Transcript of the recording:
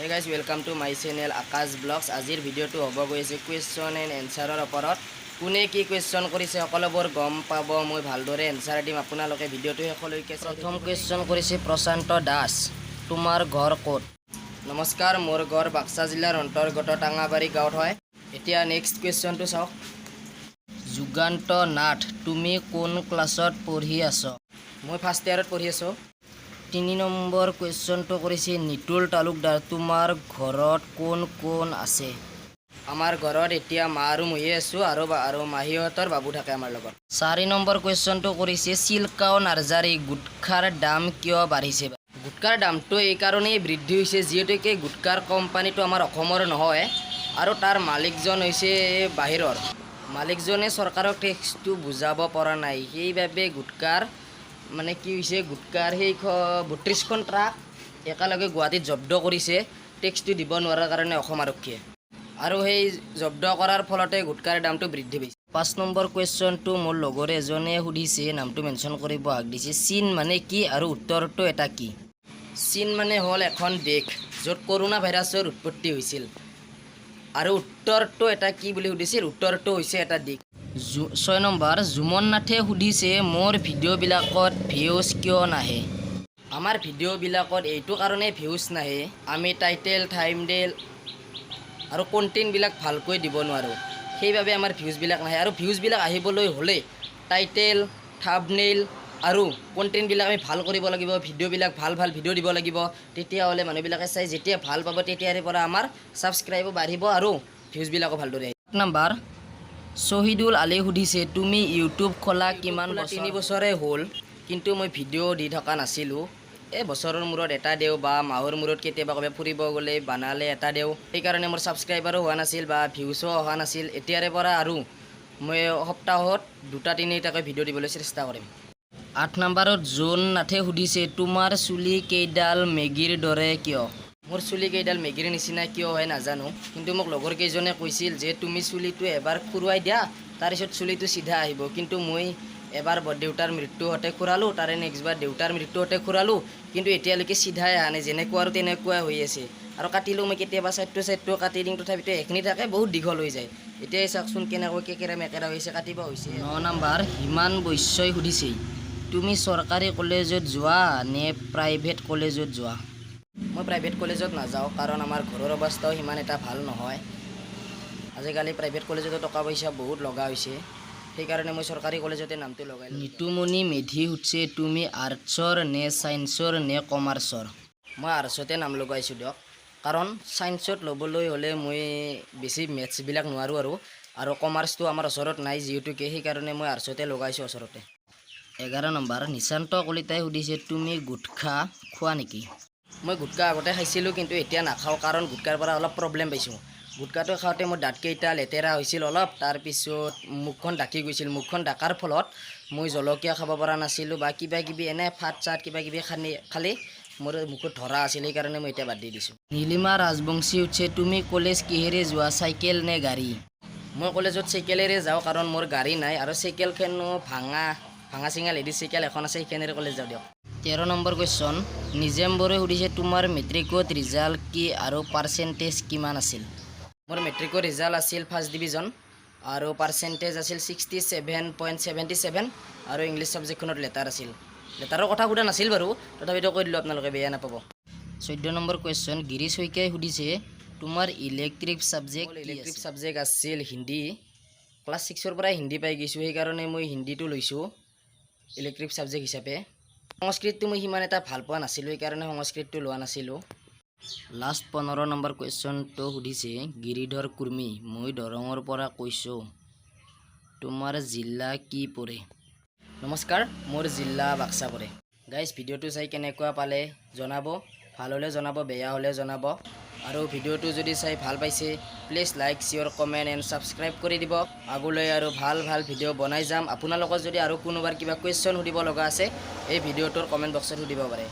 Hey guys, welcome to my channel Akash Vlogs. আজিৰ ভিডিঅ'টো হ'ব গৈছে কুৱেশ্যন এণ্ড এনচাৰৰ ওপৰত। কোনে কি কুৱেশ্যন কৰিছে সকলোবোৰ গম পাব, মই ভালদৰে এনচাৰ দিম আপোনালোকে ভিডিঅ'টো শেষলৈকে চাই। প্ৰথম কুৱেশ্যন কৰিছে প্ৰশান্ত দাস, তোমাৰ ঘৰ ক'ত? নমস্কাৰ, মোৰ ঘৰ বাক্সা জিলাৰ অন্তৰ্গত টাঙাবাৰী গাঁৱত হয়। এতিয়া নেক্সট কুৱেশ্যনটো চাওক। যুগান্ত নাথ, তুমি কোন ক্লাছত পঢ়ি আছ? মই ফাৰ্ষ্ট ইয়াৰত পঢ়ি আছোঁ। 3 নম্বৰ কুৱেশ্যনটো কৰিছে নিতুল তালুকদাৰ, তোমাৰ ঘৰত কোন কোন আছে? আমাৰ ঘৰত এতিয়া মা আৰু ময়ে আছোঁ আৰু মাহীহঁতৰ বাবু থাকে আমাৰ লগত। 4 নম্বৰ কুৱেশ্যনটো কৰিছে চিল্কাও নাৰ্জাৰী, গুটখাৰ দাম কিয় বাঢ়িছে? গুটখাৰ দামটো এইকাৰণেই বৃদ্ধি হৈছে যিহেতুকে গুটখাৰ কোম্পানীটো আমাৰ অসমৰ নহয় আৰু তাৰ মালিকজন হৈছে বাহিৰৰ। মালিকজনে চৰকাৰক টেক্সটো বুজাব পৰা নাই, সেইবাবে গুটখাৰ মানে কি হৈছে, গুটখাৰ সেই 32খন ট্ৰাক একেলগে গুৱাহাটীত জব্দ কৰিছে টেক্সটো দিব নোৱাৰাৰ কাৰণে অসম আৰক্ষীয়ে, আৰু সেই জব্দ কৰাৰ ফলতে গুটখাৰ দামটো বৃদ্ধি পাইছে। 5 নম্বৰ কুৱেশ্যনটো মোৰ লগৰ এজনে সুধিছে, নামটো মেনশ্যন কৰিব হাক দিছে। চীন মানে কি আৰু উত্তৰটো এটা কি? চীন মানে হ'ল এখন দেশ য'ত কৰোণা ভাইৰাছৰ উৎপত্তি হৈছিল, আৰু উত্তৰটো এটা কি বুলি সুধিছিল, উত্তৰটো হৈছে এটা দিশ। 6 নম্বৰ জুমন নাথে সুধিছে, মোৰ ভিডিঅ'বিলাকত ভিউজ কিয় নাহে? আমাৰ ভিডিঅ'বিলাকত এইটো কাৰণে ভিউজ নাহে, আমি টাইটেল থাম্বনেইল আৰু কণ্টেণ্টবিলাক ভালকৈ দিব নোৱাৰোঁ, সেইবাবে আমাৰ ভিউজবিলাক নাহে। আৰু ভিউজবিলাক আহিবলৈ হ'লে টাইটেল থাম্বনেইল আৰু কণ্টেণ্টবিলাক আমি ভাল কৰিব লাগিব, ভিডিঅ'বিলাক ভাল ভিডিঅ' দিব লাগিব, তেতিয়াহ'লে মানুহবিলাকে চাই যেতিয়া ভাল পাব তেতিয়াৰে পৰা আমাৰ ছাবস্ক্ৰাইবো বাঢ়িব আৰু ভিউজবিলাকো ভালদৰে আহিব। 7 নম্বৰ শ্বহীদুল আলী সুধিছে, তুমি ইউটিউব খোলা কিমান বছৰ? 3 বছৰে হ'ল, কিন্তু মই ভিডিঅ' দি থকা নাছিলোঁ। বছৰৰ মূৰত এটা দেওঁ বা মাহৰ মূৰত কেতিয়াবা ক'ৰবাত ফুৰিব গ'লে বানালে এটা দেওঁ, সেইকাৰণে মোৰ ছাবস্ক্ৰাইবাৰো হোৱা নাছিল বা ভিউজো অহা নাছিল। এতিয়াৰে পৰা আৰু মই সপ্তাহত 2-3টাকৈ ভিডিঅ' দিবলৈ চেষ্টা কৰিম। 8 নম্বৰত জোন নাথে সুধিছে, তোমাৰ চুলি কেইডাল মেগীৰ দৰে কিয়? মোৰ চুলি কেইডাল মেগীৰ নিচিনা কিয় হয় নাজানো, কিন্তু মোক লগৰ কেইজনে কৈছিল যে তুমি চুলিটো এবাৰ খুৰুৱাই দিয়া তাৰপিছত চুলিটো চিধা আহিব, কিন্তু মই এবাৰ দেউতাৰ মৃত্যু হওঁতে খুৰালোঁ, তাৰে নেক্সটবাৰ দেউতাৰ মৃত্যু হওঁতে খুৰালোঁ, কিন্তু এতিয়ালৈকে চিধাই অহা নাই, যেনেকুৱা আৰু তেনেকুৱা হৈ আছে। আৰু কাটিলেও মই কেতিয়াবা চাইডটো কাটি দিওঁ, তথাপিতো এখিনি থাকে বহুত দীঘল হৈ যায়। এতিয়াই চাওকচোন কেনেকৈ কেকেৰা মেকেৰা হৈছে, কাটিব হৈছে। 9 নম্বৰ হিমান বৈশ্যই সুধিছে, তুমি চৰকাৰী কলেজত যোৱা নে প্ৰাইভেট কলেজত যোৱা? মই প্ৰাইভেট কলেজত নাযাওঁ, কাৰণ আমাৰ ঘৰৰ অৱস্থাও সিমান এটা ভাল নহয়। আজিকালি প্ৰাইভেট কলেজতো টকা পইচা বহুত লগা হৈছে, সেইকাৰণে মই চৰকাৰী কলেজতে নামটো লগাই। নিতুমণি মেধি সুধিছে, তুমি আৰ্টছৰ নে ছায়েন্সৰ নে কমাৰ্চৰ? মই আৰ্টছতে নাম লগাইছোঁ দিয়ক, কাৰণ ছায়েন্সত ল'বলৈ হ'লে মই বেছি মেথছবিলাক নোৱাৰোঁ আৰু কমাৰ্চটো আমাৰ ওচৰত নাই যিহেতুকে, সেইকাৰণে মই আৰ্টছতে লগাইছোঁ ওচৰতে। 11 নম্বৰ নিশান্ত কলিতাই সুধিছে, তুমি গুটখা খোৱা নেকি? মই গুটখা আগতে খাইছিলোঁ, কিন্তু এতিয়া নাখাওঁ, কাৰণ গুটখাৰ পৰা অলপ প্ৰব্লেম পাইছোঁ। গুটখাটো খাওঁতে মোৰ দাঁতকেইটা লেতেৰা হৈছিল অলপ, তাৰপিছত মুখখন ঢাকি গৈছিল। মুখখন ঢাকাৰ ফলত মই জলকীয়া খাব পৰা নাছিলোঁ বা কিবাকিবি এনে ফাট চাট কিবাকিবি খালি মোৰ মুখত ধৰা আছিল, সেইকাৰণে মই এতিয়া বাদ দি দিছোঁ। নীলিমা ৰাজবংশী উঠছে, তুমি কলেজ কিহেৰে যোৱা, চাইকেল নে গাড়ী? মই কলেজত চাইকেলেৰে যাওঁ, কাৰণ মোৰ গাড়ী নাই, আৰু চাইকেলখনো ভাঙা চিঙা লেডিজ চাইকেল এখন আছে, সেইখনেৰে কলেজ যাওঁ দিয়ক। 13 নম্বৰ কুৱেশ্যন নিজেম বড়োৱে সুধিছে, তোমাৰ মেট্ৰিকত ৰিজাল্ট কি আৰু পাৰ্চেণ্টেজ কিমান আছিল? মোৰ মেট্ৰিকৰ ৰিজাল্ট আছিল ফাৰ্ষ্ট ডিভিজন, আৰু পাৰ্চেণ্টেজ আছিল 67.77, আৰু ইংলিছ ছাবজেক্টখনত লেটাৰ আছিল। লেটাৰৰ কথা সোধা নাছিল বাৰু, তথাপিতো কৈ দিলোঁ, আপোনালোকে বেয়া নাপাব। 14 নম্বৰ কুৱেশ্যন গিৰি শইকীয়াই সুধিছে, তোমাৰ ইলেক্ট্ৰিক ছাবজেক্ট আছিল হিন্দী। ক্লাছ 6ৰ পৰাই হিন্দী পাই গৈছোঁ, সেইকাৰণে মই হিন্দীটো লৈছোঁ ইলেক্ট্ৰিক ছাবজেক্ট হিচাপে। সংস্কৃতটো মই সিমান এটা ভাল পোৱা নাছিলোঁ, সেইকাৰণে সংস্কৃতটো লোৱা নাছিলোঁ। লাষ্ট 15 নম্বৰ কুৱেশ্যনটো সুধিছে গিৰিধৰ কুৰ্মী, মই দৰঙৰ পৰা কৈছোঁ, তোমাৰ জিলা কি পৰে? নমস্কাৰ, মোৰ জিলা বাক্সা পৰে। গাইজ ভিডিঅ'টো চাই কেনেকুৱা পালে জনাব, ভাল হ'লে জনাব, বেয়া হ'লে জনাব, আৰু ভিডিঅ'টো যদি চাই ভাল পাইছে please like share comment and subscribe কৰি দিব। আগলৈ আৰু ভাল ভিডিঅ' বনাই যাম। আপোনালোকৰ যদি আৰু কোনোবাৰ কিবা কুৱেশ্যন সুধিব লগা আছে এই ভিডিঅ'টোৰ কমেণ্ট বক্সত সুধিব পাৰে।